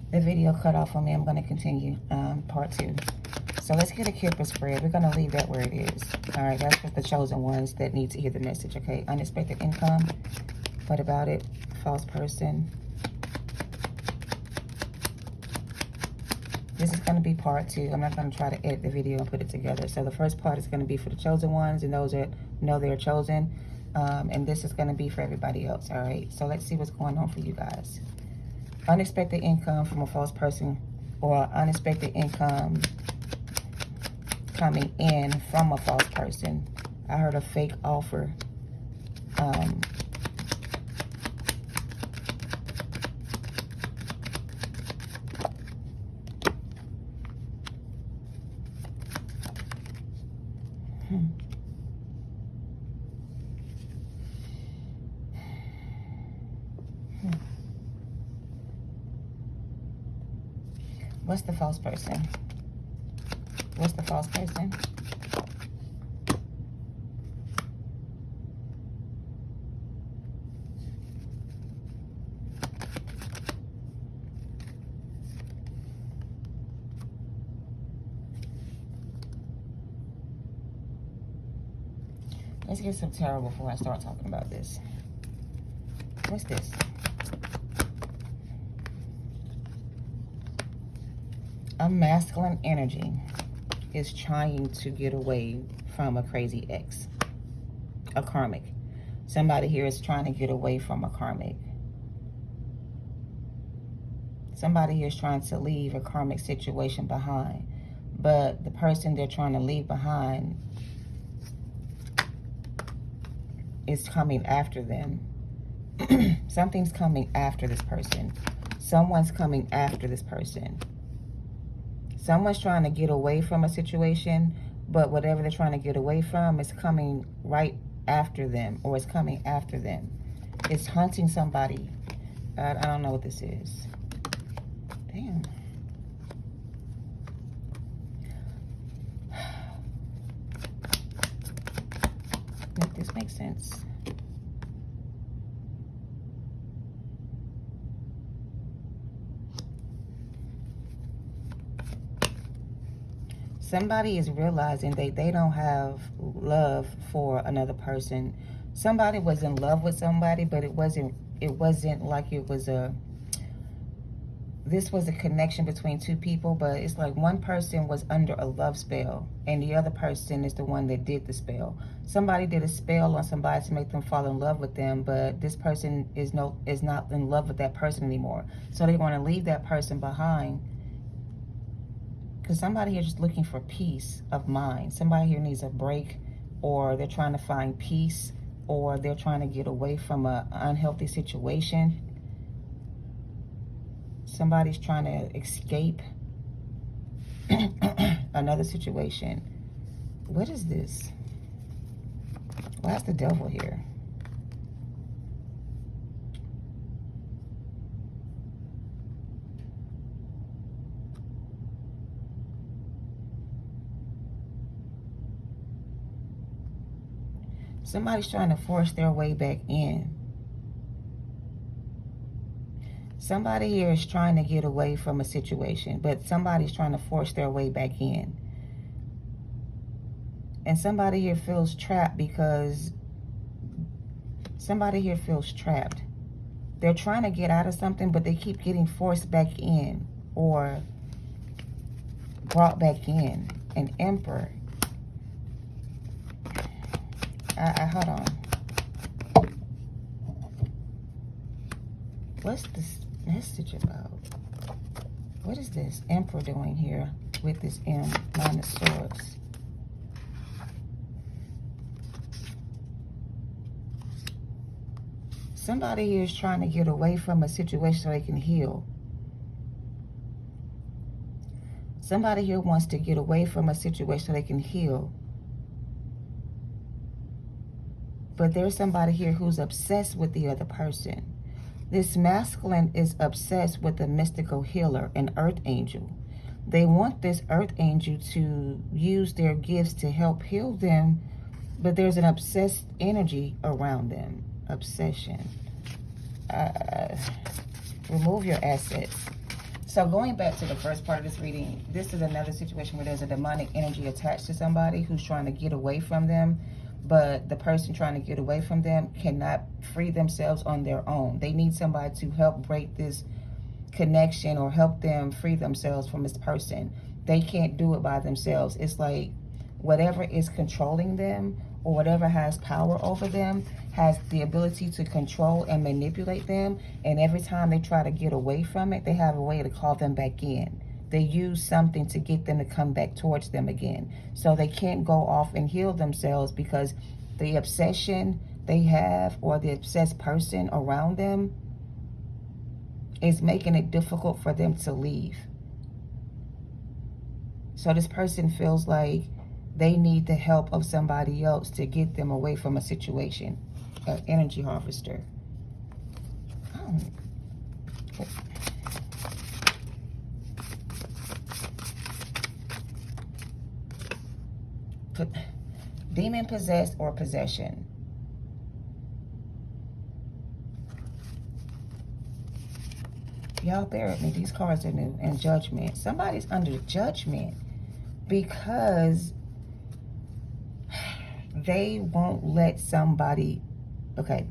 The video cut off on me. I'm going to continue part 2. So let's get a Kipper spread. We're going to leave that where it is. All right, that's for the chosen ones that need to hear the message, okay? Unexpected income. What about it? False person. This is going to be part 2. I'm not going to try to edit the video and put it together. So the first part is going to be for the chosen ones and those that know they're chosen. And this is going to be for everybody else, all right? So let's see what's going on for you guys. Unexpected income from a false person, or unexpected income coming in from a false person. I heard a fake offer. What's the false person? What's the false person? Let's get some tarot before I start talking about this. What's this? A masculine energy is trying to get away from a crazy ex, a karmic. Somebody here is trying to get away from a karmic. Somebody here is trying to leave a karmic situation behind, but the person they're trying to leave behind is coming after them. Something's coming after this person. Someone's coming after this person. Someone's trying to get away from a situation, but whatever they're trying to get away from is coming right after them, or it's coming after them. It's hunting somebody. I don't know what this is. Damn. Make this make sense. Somebody is realizing that they don't have love for another person. Somebody was in love with somebody, but it wasn't like it was this was a connection between two people, but it's like one person was under a love spell and the other person is the one that did the spell. Somebody did a spell on somebody to make them fall in love with them, but this person is not in love with that person anymore. So they want to leave that person behind. Because somebody here is just looking for peace of mind. Somebody here needs a break, or they're trying to find peace, or they're trying to get away from an unhealthy situation. Somebody's trying to escape another situation. What is this? Why is the devil here? Somebody's trying to force their way back in. Somebody here is trying to get away from a situation, but somebody's trying to force their way back in. And somebody here feels trapped because somebody here feels trapped. They're trying to get out of something, but they keep getting forced back in or brought back in. An Emperor. Hold on. What's this message about? What is this Emperor doing here with this M, Nine of Swords? Somebody here is trying to get away from a situation so they can heal. Somebody here wants to get away from a situation so they can heal. But there's somebody here who's obsessed with the other person. This masculine is obsessed with a mystical healer, an earth angel. They want this earth angel to use their gifts to help heal them, but there's an obsessed energy around them. Obsession. Remove your assets. So going back to the first part of this reading, this is another situation where there's a demonic energy attached to somebody who's trying to get away from them, but the person trying to get away from them cannot free themselves on their own. They need somebody to help break this connection or help them free themselves from this person. They can't do it by themselves. It's like whatever is controlling them or whatever has power over them has the ability to control and manipulate them. And every time they try to get away from it, they have a way to call them back in. They use something to get them to come back towards them again. So they can't go off and heal themselves because the obsession they have or the obsessed person around them is making it difficult for them to leave. So this person feels like they need the help of somebody else to get them away from a situation. An energy harvester. Oh. Demon possessed or possession. Y'all bear with me. These cards are new. And judgment. Somebody's under judgment because they won't let somebody... Okay,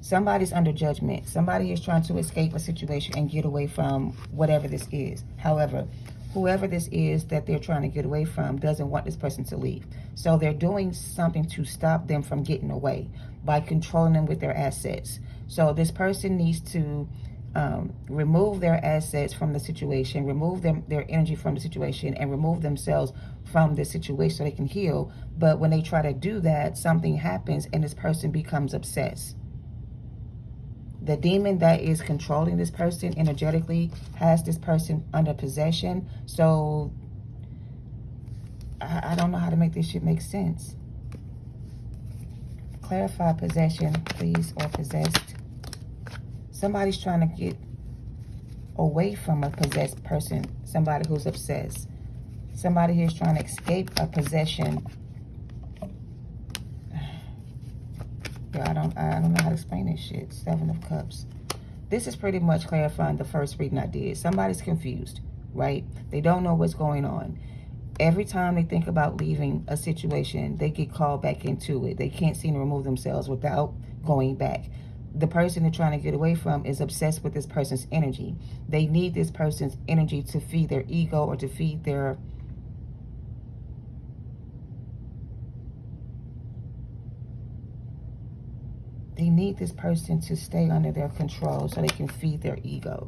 somebody's under judgment. Somebody is trying to escape a situation and get away from whatever this is. However, whoever this is that they're trying to get away from doesn't want this person to leave. So they're doing something to stop them from getting away by controlling them with their assets. So this person needs to remove their assets from the situation, remove their energy from the situation, and remove themselves from the situation so they can heal. But when they try to do that, something happens and this person becomes obsessed. The demon that is controlling this person energetically has this person under possession. So I don't know how to make this shit make sense. Clarify possession, please, or possessed. Somebody's trying to get away from a possessed person. Somebody who's obsessed. Somebody here is trying to escape a possession. Yeah, I don't know how to explain this shit. 7 of Cups. This is pretty much clarifying the first reading I did. Somebody's confused, right? They don't know what's going on. Every time they think about leaving a situation, they get called back into it. They can't seem to remove themselves without going back. The person they're trying to get away from is obsessed with this person's energy. They need this person's energy to feed their ego or to feed their... They need this person to stay under their control so they can feed their ego.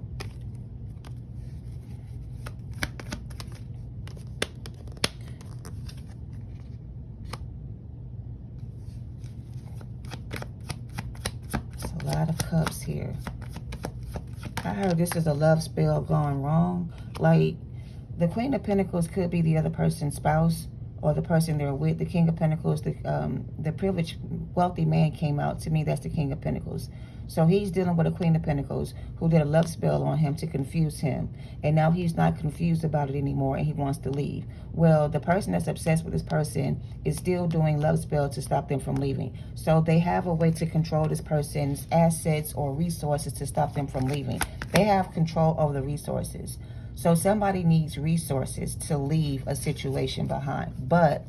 A lot of cups here. I heard this is a love spell gone wrong. Like, the Queen of Pentacles could be the other person's spouse or the person they're with. The King of Pentacles, the privileged, wealthy man came out. To me, that's the King of Pentacles. So he's dealing with a Queen of Pentacles who did a love spell on him to confuse him. And now he's not confused about it anymore and he wants to leave. Well, the person that's obsessed with this person is still doing love spell to stop them from leaving. So they have a way to control this person's assets or resources to stop them from leaving. They have control over the resources. So somebody needs resources to leave a situation behind. But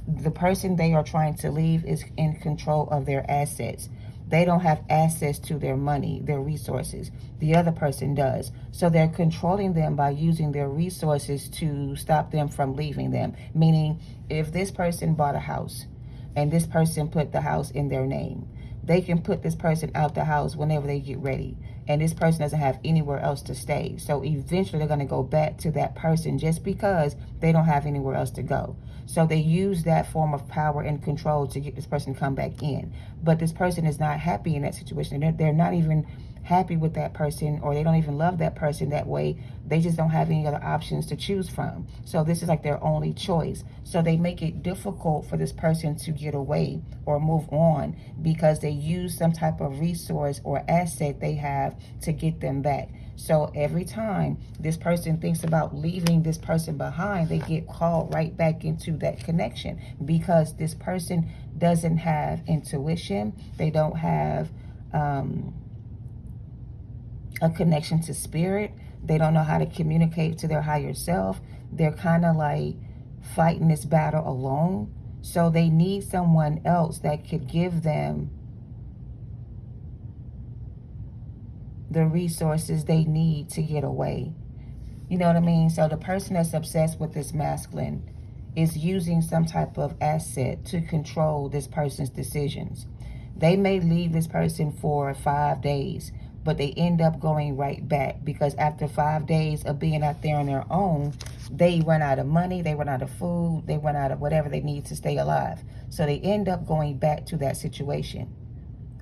the person they are trying to leave is in control of their assets. They don't have access to their money, their resources. The other person does. So they're controlling them by using their resources to stop them from leaving them. Meaning, if this person bought a house and this person put the house in their name, they can put this person out the house whenever they get ready. And this person doesn't have anywhere else to stay. So eventually they're going to go back to that person just because they don't have anywhere else to go. So they use that form of power and control to get this person to come back in. But this person is not happy in that situation. They're not even happy with that person, or they don't even love that person that way. They just don't have any other options to choose from. So this is like their only choice. So they make it difficult for this person to get away or move on because they use some type of resource or asset they have to get them back. So every time this person thinks about leaving this person behind, they get called right back into that connection because this person doesn't have intuition. They don't have a connection to spirit. They don't know how to communicate to their higher self. They're kind of like fighting this battle alone. So they need someone else that could give them the resources they need to get away. You know what I mean? So the person that's obsessed with this masculine is using some type of asset to control this person's decisions. They may leave this person for 5 days, but they end up going right back, because after 5 days of being out there on their own, they run out of money, they run out of food, they run out of whatever they need to stay alive. So they end up going back to that situation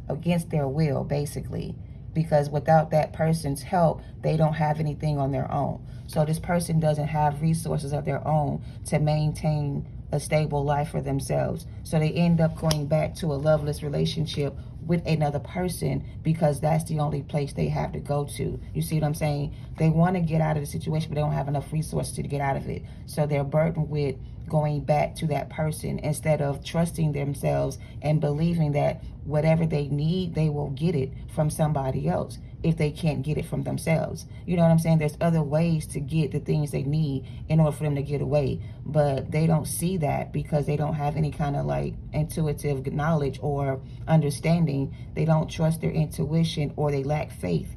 against their will, basically, because without that person's help, they don't have anything on their own. So this person doesn't have resources of their own to maintain a stable life for themselves. So they end up going back to a loveless relationship with another person, because that's the only place they have to go to. You see what I'm saying? They want to get out of the situation, but they don't have enough resources to get out of it. So they're burdened with going back to that person instead of trusting themselves and believing that whatever they need, they will get it from somebody else if they can't get it from themselves. You know what I'm saying? There's other ways to get the things they need in order for them to get away, but they don't see that because they don't have any kind of like intuitive knowledge or understanding. They don't trust their intuition, or they lack faith.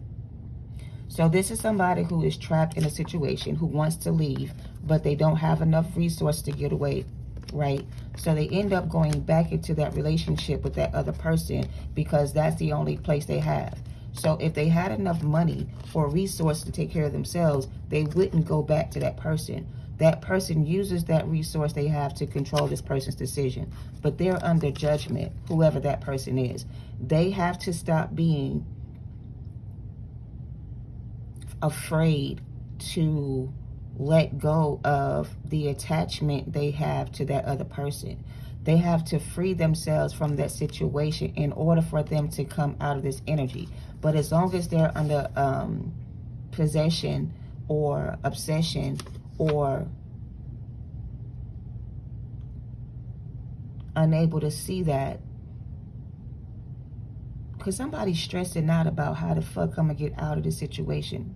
So this is somebody who is trapped in a situation, who wants to leave, but they don't have enough resources to get away, right? So they end up going back into that relationship with that other person because that's the only place they have. So if they had enough money or resources to take care of themselves, they wouldn't go back to that person. That person uses that resource they have to control this person's decision, but they're under judgment, whoever that person is. They have to stop being afraid to let go of the attachment they have to that other person. They have to free themselves from that situation in order for them to come out of this energy. But as long as they're under possession or obsession or unable to see that, because somebody's stressing out about how the fuck I'm gonna get out of this situation.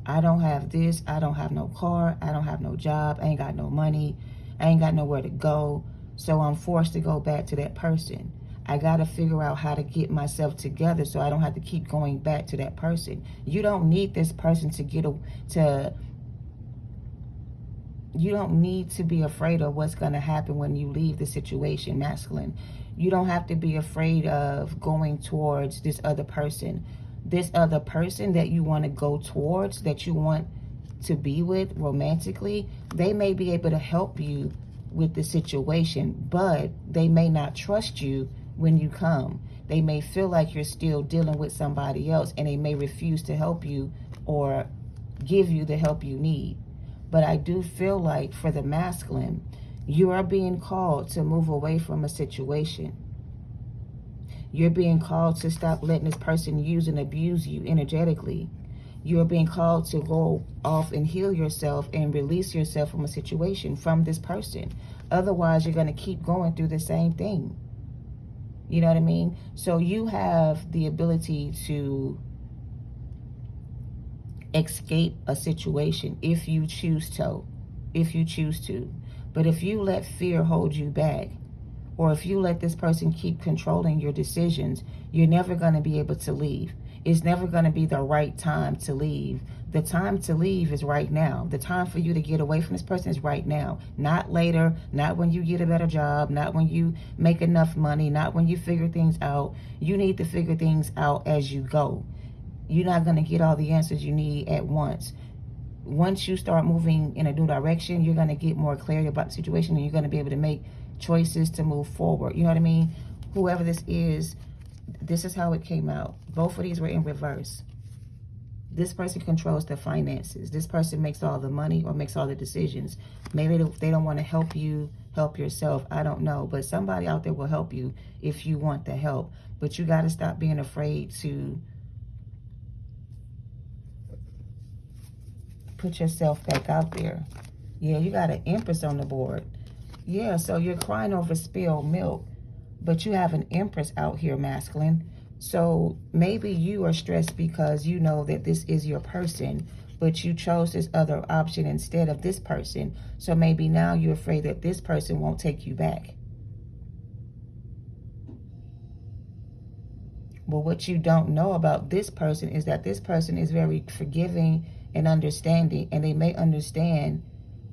I don't have this, I don't have no car, I don't have no job, I ain't got no money, I ain't got nowhere to go, so I'm forced to go back to that person. I gotta figure out how to get myself together so I don't have to keep going back to that person. You don't need this person to you don't need to be afraid of what's gonna happen when you leave the situation, masculine. You don't have to be afraid of going towards this other person. This other person that you want to go towards, that you want to be with romantically, they may be able to help you with the situation, but they may not trust you when you come. They may feel like you're still dealing with somebody else, and they may refuse to help you or give you the help you need. But I do feel like for the masculine, you are being called to move away from a situation. You're being called to stop letting this person use and abuse you energetically. You're being called to go off and heal yourself and release yourself from a situation, from this person. Otherwise, you're going to keep going through the same thing. You know what I mean? So you have the ability to escape a situation if you choose to. But if you let fear hold you back, or if you let this person keep controlling your decisions, you're never going to be able to leave. It's never going to be the right time to leave. The time to leave is right now. The time for you to get away from this person is right now. Not later, not when you get a better job, not when you make enough money, not when you figure things out. You need to figure things out as you go. You're not going to get all the answers you need at once. Once you start moving in a new direction, you're going to get more clarity about the situation, and you're going to be able to make choices to move forward. You know what I mean? Whoever this is how it came out. Both of these were in reverse. This person controls the finances. This person makes all the money or makes all the decisions. Maybe they don't want to help you help yourself. I don't know. But somebody out there will help you if you want the help. But you got to stop being afraid to put yourself back out there. Yeah, you got an Empress on the board. Yeah, so you're crying over spilled milk, but you have an Empress out here, masculine. So maybe you are stressed because you know that this is your person, but you chose this other option instead of this person. So maybe now you're afraid that this person won't take you back. But what you don't know about this person is that this person is very forgiving and understanding, and they may understand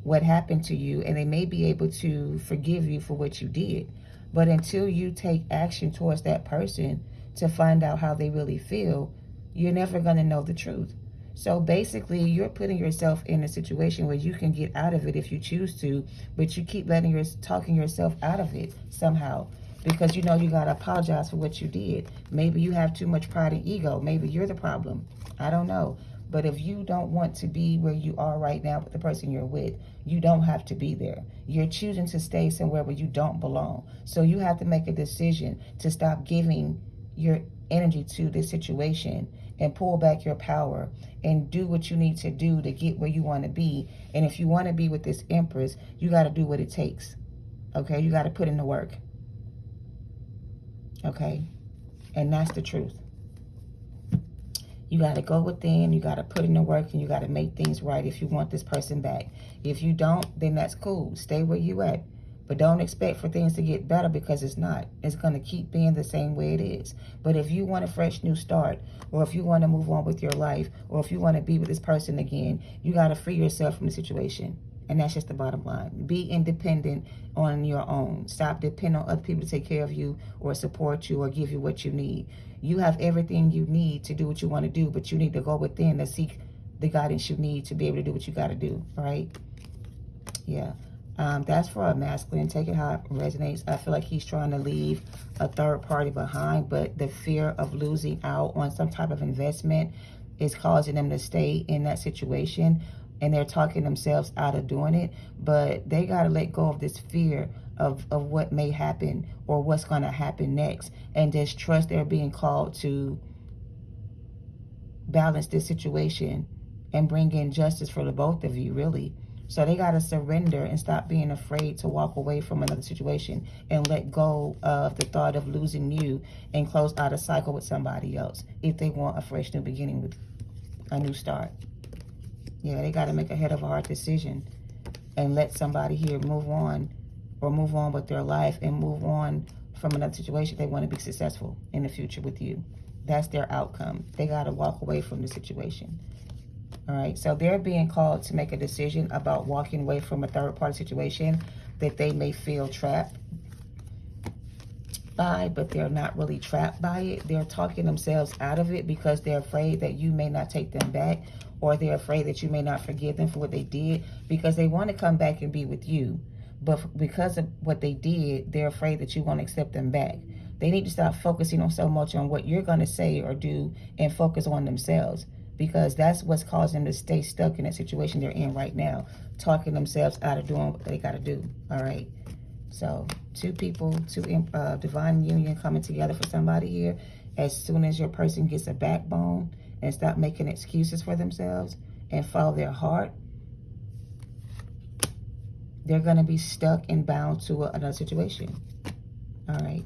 what happened to you, and they may be able to forgive you for what you did. But until you take action towards that person to find out how they really feel, you're never going to know the truth. So basically, you're putting yourself in a situation where you can get out of it if you choose to, but you keep talking yourself out of it somehow, because you know you got to apologize for what you did. Maybe you have too much pride and ego. Maybe you're the problem. I don't know. But if you don't want to be where you are right now with the person you're with, you don't have to be there. You're choosing to stay somewhere where you don't belong. So you have to make a decision to stop giving your energy to this situation and pull back your power and do what you need to do to get where you want to be. And if you want to be with this Empress, you got to do what it takes. Okay? You got to put in the work. Okay? And that's the truth. You got to go within, you got to put in the work, and you got to make things right if you want this person back. If you don't, then that's cool. Stay where you at. But don't expect for things to get better, because it's not. It's going to keep being the same way it is. But if you want a fresh new start, or if you want to move on with your life, or if you want to be with this person again, you got to free yourself from the situation. And that's just the bottom line. Be independent on your own. Stop depending on other people to take care of you or support you or give you what you need. You have everything you need to do what you want to do, but you need to go within to seek the guidance you need to be able to do what you got to do, all right? Yeah. That's for a masculine. Take it how it resonates. I feel like he's trying to leave a third party behind, but the fear of losing out on some type of investment is causing them to stay in that situation, and they're talking themselves out of doing it. But they got to let go of this fear of what may happen or what's going to happen next, and just trust they're being called to balance this situation and bring in justice for the both of you, really. So they got to surrender and stop being afraid to walk away from another situation and let go of the thought of losing you and close out a cycle with somebody else if they want a fresh new beginning with a new start. Yeah, they got to make a head of a heart decision and let somebody here move on, or move on with their life and move on from another situation. They want to be successful in the future with you. That's their outcome. They got to walk away from the situation. All right, so they're being called to make a decision about walking away from a third-party situation that they may feel trapped by, but they're not really trapped by it. They're talking themselves out of it because they're afraid that you may not take them back, or they're afraid that you may not forgive them for what they did, because they want to come back and be with you. But because of what they did, they're afraid that you won't accept them back. They need to stop focusing on so much on what you're going to say or do and focus on themselves, because that's what's causing them to stay stuck in that situation they're in right now, talking themselves out of doing what they got to do. All right. So two people, divine union coming together for somebody here. As soon as your person gets a backbone and stop making excuses for themselves and follow their heart, they're going to be stuck and bound to another situation. All right.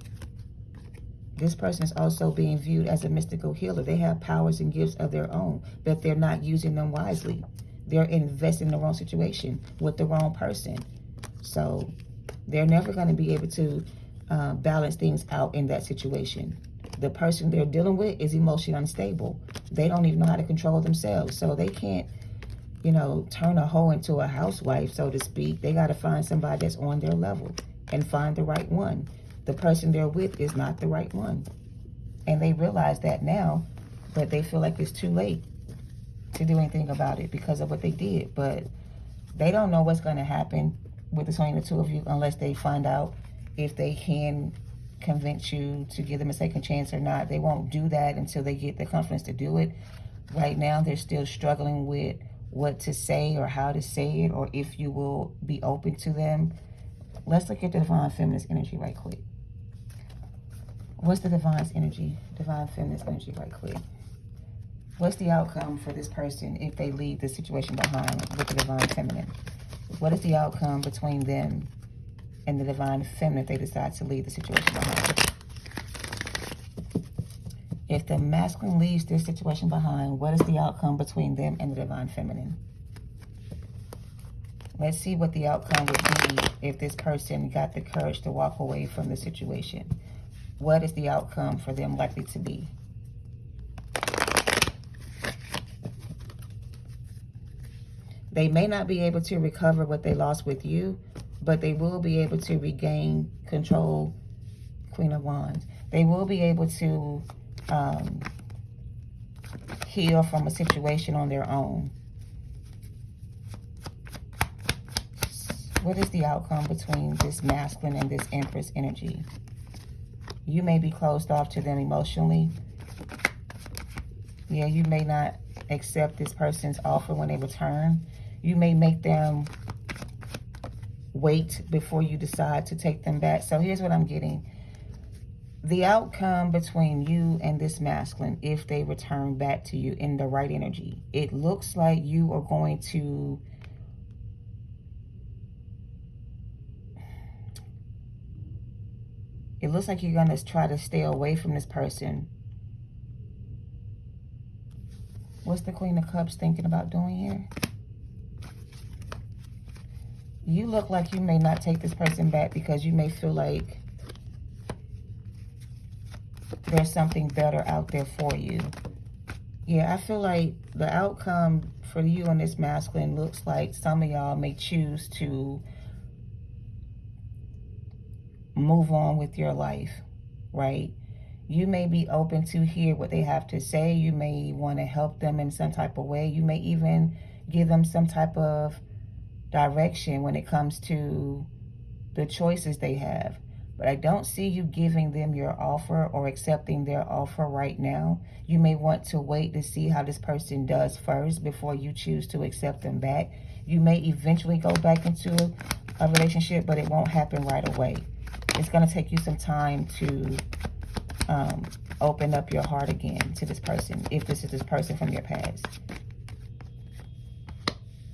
This person is also being viewed as a mystical healer. They have powers and gifts of their own, but they're not using them wisely. They're investing in the wrong situation with the wrong person. So they're never going to be able to balance things out in that situation. The person they're dealing with is emotionally unstable. They don't even know how to control themselves. So they can't, you know, turn a hoe into a housewife, so to speak. They got to find somebody that's on their level and find the right one. The person they're with is not the right one. And they realize that now, but they feel like it's too late to do anything about it because of what they did. But they don't know what's going to happen with between the two of you unless they find out if they can convince you to give them a second chance or not. They won't do that until they get the confidence to do it. Right now, they're still struggling with what to say or how to say it, or if you will be open to them. Let's look at the divine feminist energy right quick. What's the divine energy? Divine feminist energy right quick. What's the outcome for this person if they leave the situation behind with the divine feminine? What is the outcome between them and the divine feminine if they decide to leave the situation behind? If the masculine leaves this situation behind, what is the outcome between them and the divine feminine? Let's see what the outcome would be if this person got the courage to walk away from the situation. What is the outcome for them likely to be? They may not be able to recover what they lost with you, but they will be able to regain control. Queen of Wands. They will be able to heal from a situation on their own. What is the outcome between this masculine and this Empress energy? You may be closed off to them emotionally. Yeah, you may not accept this person's offer when they return. You may make them wait before you decide to take them back. So here's what I'm getting. The outcome between you and this masculine, if they return back to you in the right energy, it looks like you are going to you're going to try to stay away from this person. What's the Queen of Cups thinking about doing here? You look like you may not take this person back because you may feel like there's something better out there for you. Yeah, I feel like the outcome for you and this masculine looks like some of y'all may choose to move on with your life, right? You may be open to hear what they have to say. You may want to help them in some type of way. You may even give them some type of direction when it comes to the choices they have. But I don't see you giving them your offer or accepting their offer right now. You may want to wait to see how this person does first before you choose to accept them back. You may eventually go back into a relationship, but it won't happen right away. It's going to take you some time to open up your heart again to this person, if this is this person from your past.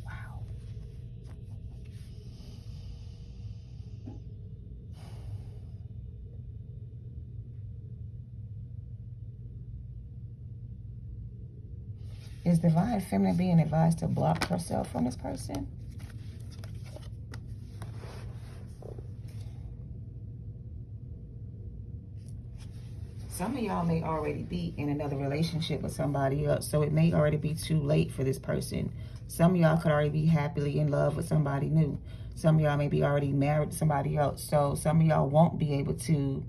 Wow. Is divine feminine being advised to block herself from this person? Some of y'all may already be in another relationship with somebody else, so it may already be too late for this person. Some of y'all could already be happily in love with somebody new. Some of y'all may be already married to somebody else, so some of y'all won't be able to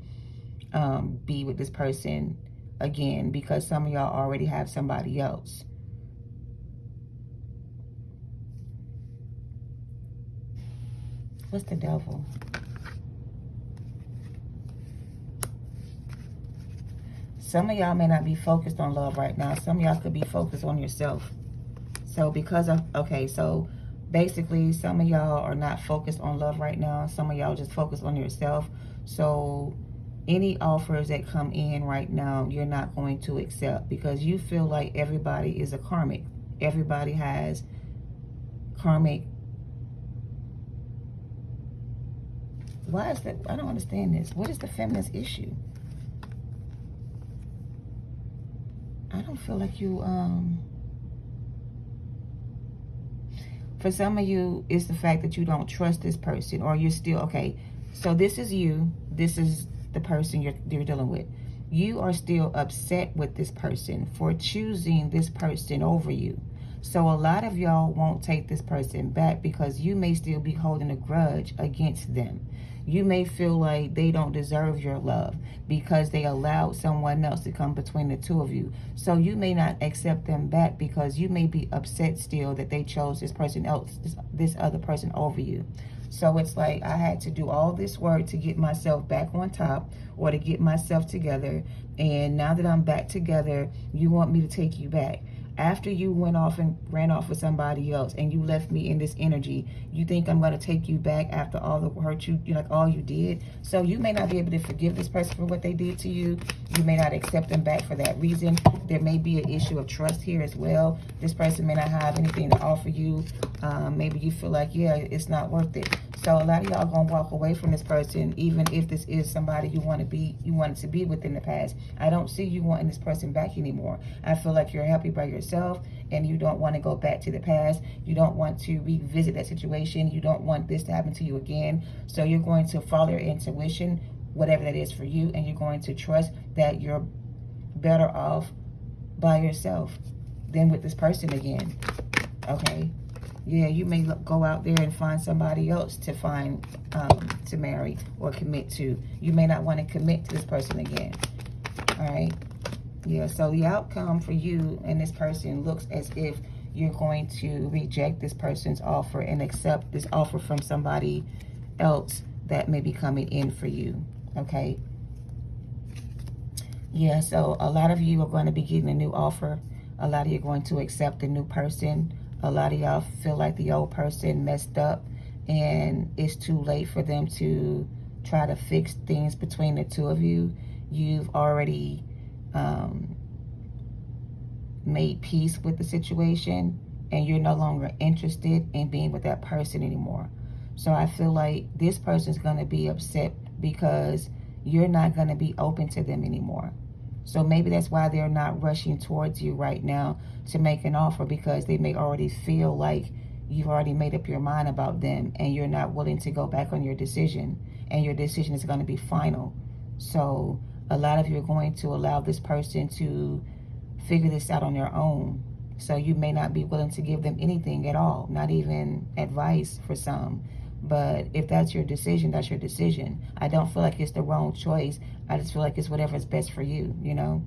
be with this person again because some of y'all already have somebody else. What's the Devil? Some of y'all may not be focused on love right now. Some of y'all could be focused on yourself. So because of, okay, so basically some of y'all are not focused on love right now. Some of y'all just focus on yourself. So any offers that come in right now, you're not going to accept because you feel like everybody is a karmic. Everybody has karmic. Why is that? I don't understand this. What is the feminist issue? I don't feel like you, for some of you, it's the fact that you don't trust this person or you're still, okay, so this is you, this is the person you're dealing with. You are still upset with this person for choosing this person over you. So a lot of y'all won't take this person back because you may still be holding a grudge against them. You may feel like they don't deserve your love because they allowed someone else to come between the two of you. So you may not accept them back because you may be upset still that they chose this person else, this other person over you. So it's like I had to do all this work to get myself back on top or to get myself together. And now that I'm back together, you want me to take you back. After you went off and ran off with somebody else and you left me in this energy, you think I'm going to take you back after all the hurt you like all you did? So you may not be able to forgive this person for what they did to you. You may not accept them back for that reason. There may be an issue of trust here as well. This person may not have anything to offer you. Maybe you feel like, yeah, it's not worth it. So a lot of y'all gonna walk away from this person, even if this is somebody you wanted to be with in the past. I don't see you wanting this person back anymore. I feel like you're happy by yourself and you don't want to go back to the past. You don't want to revisit that situation. You don't want this to happen to you again. So you're going to follow your intuition, whatever that is for you, and you're going to trust that you're better off by yourself than with this person again. Okay? Yeah, you may go out there and find somebody else to to marry or commit to. You may not want to commit to this person again. All right? Yeah, so the outcome for you and this person looks as if you're going to reject this person's offer and accept this offer from somebody else that may be coming in for you. Okay? Yeah, so a lot of you are going to be getting a new offer. A lot of you are going to accept a new person. A lot of y'all feel like the old person messed up and it's too late for them to try to fix things between the two of you. You've already made peace with the situation and you're no longer interested in being with that person anymore. So I feel like this person's going to be upset because you're not going to be open to them anymore. So maybe that's why they're not rushing towards you right now to make an offer, because they may already feel like you've already made up your mind about them and you're not willing to go back on your decision, and your decision is going to be final. So a lot of you are going to allow this person to figure this out on their own. So you may not be willing to give them anything at all, not even advice for some. But if that's your decision, that's your decision. I don't feel like it's the wrong choice. I just feel like it's whatever's best for you, you know?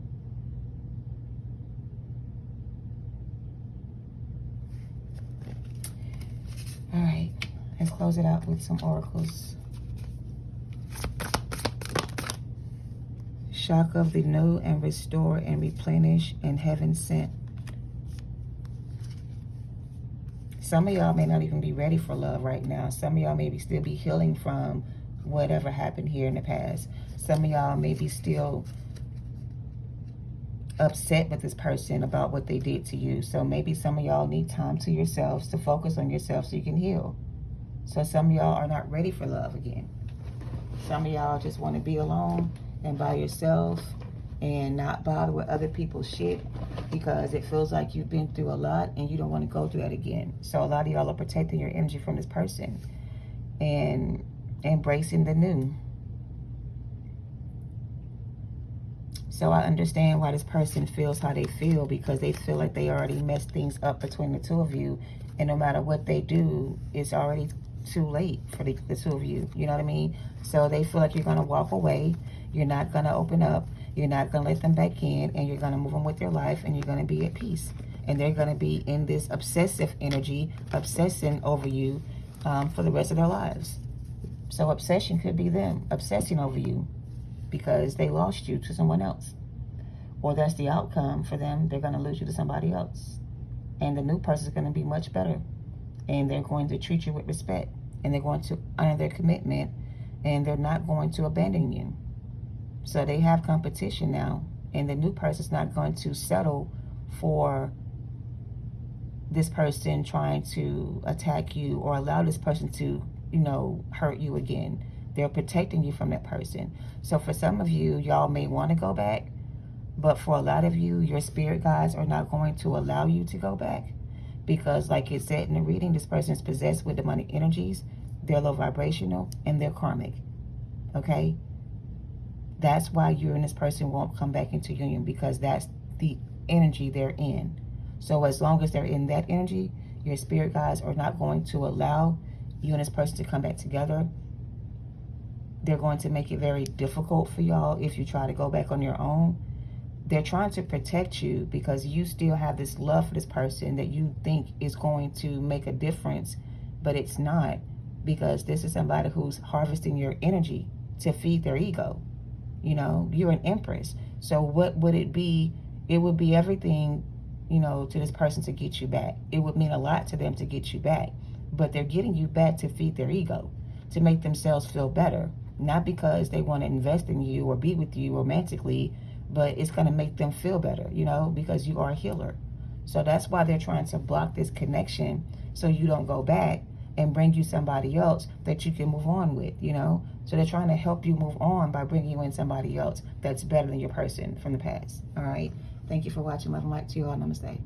All right, let's close it out with some oracles. Shock of the new and restore and replenish and heaven sent. Some of y'all may not even be ready for love right now. Some of y'all maybe still be healing from whatever happened here in the past. Some of y'all may be still upset with this person about what they did to you. So maybe some of y'all need time to yourselves, to focus on yourself so you can heal. So some of y'all are not ready for love again. Some of y'all just want to be alone and by yourself and not bother with other people's shit, because it feels like you've been through a lot and you don't want to go through that again. So a lot of y'all are protecting your energy from this person and embracing the new. So I understand why this person feels how they feel, because they feel like they already messed things up between the two of you, and no matter what they do, it's already too late for the two of you. You know what I mean? So they feel like you're going to walk away. You're not going to open up. You're not going to let them back in, and you're going to move on with your life, and you're going to be at peace. And they're going to be in this obsessive energy, obsessing over you for the rest of their lives. So obsession could be them obsessing over you because they lost you to someone else. Or that's the outcome for them. They're going to lose you to somebody else. And the new person is going to be much better. And they're going to treat you with respect. And they're going to honor their commitment. And they're not going to abandon you. So they have competition now, and the new person's not going to settle for this person trying to attack you or allow this person to, you know, hurt you again. They're protecting you from that person. So for some of you, y'all may want to go back, but for a lot of you, your spirit guides are not going to allow you to go back, because like it said in the reading, this person is possessed with demonic energies. They're low vibrational and they're karmic. Okay? That's why you and this person won't come back into union, because that's the energy they're in. So as long as they're in that energy, your spirit guides are not going to allow you and this person to come back together. They're going to make it very difficult for y'all if you try to go back on your own. They're trying to protect you because you still have this love for this person that you think is going to make a difference, but it's not, because this is somebody who's harvesting your energy to feed their ego. You know, you're an empress. So what would it be? It would be everything, you know, to this person to get you back. It would mean a lot to them to get you back. But they're getting you back to feed their ego, to make themselves feel better. Not because they want to invest in you or be with you romantically, but it's going to make them feel better, you know, because you are a healer. So that's why they're trying to block this connection so you don't go back. and bring you somebody else that you can move on with, you know? So they're trying to help you move on by bringing you in somebody else that's better than your person from the past, all right? Thank you for watching. Love and light to you all. Namaste.